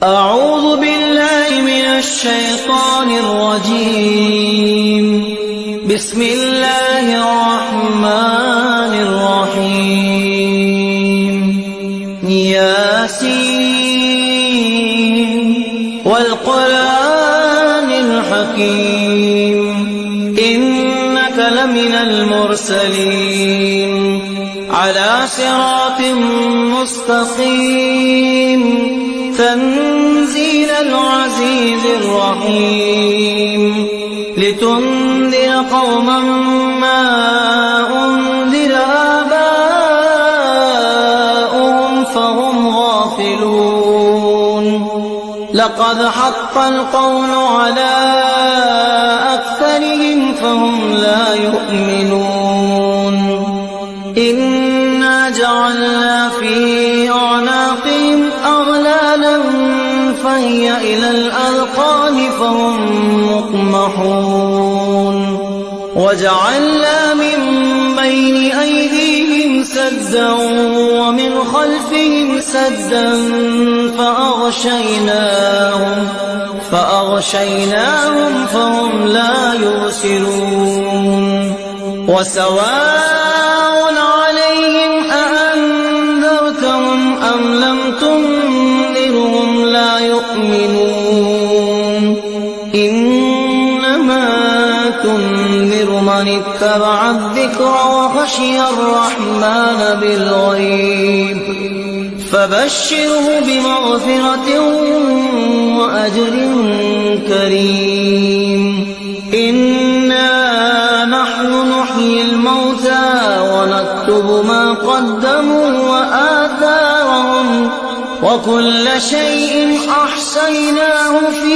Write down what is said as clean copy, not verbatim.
أعوذ بالله من الشيطان الرجيم. بسم الله الرحمن الرحيم. ياسين والقرآن الحكيم إنك لمن المرسلين على صراط مستقيم تنزيل العزيز الرحيم لتنذر قوما ما أنذر آباؤهم فهم غافلون لقد حق القول على أكثرهم فهم لا يؤمنون إنا جعلنا في أعناقهم أغلالا فهي إلى الأذقان فهم مقمحون وجعلنا من بين أيديهم سدا ومن خلفهم سدا فأغشيناهم فهم لا يبصرون وسواء عليهم أأنذرتهم أم لم تنذرهم لا يؤمنون إنما تنذر من اتبع الذكر وخشي الرحمن بالغيب فبشره بمغفرة وأجر كريم. إنا نحن نحيي الموتى ونكتب ما قدموا وآثارهم وكل شيء أحصيناه في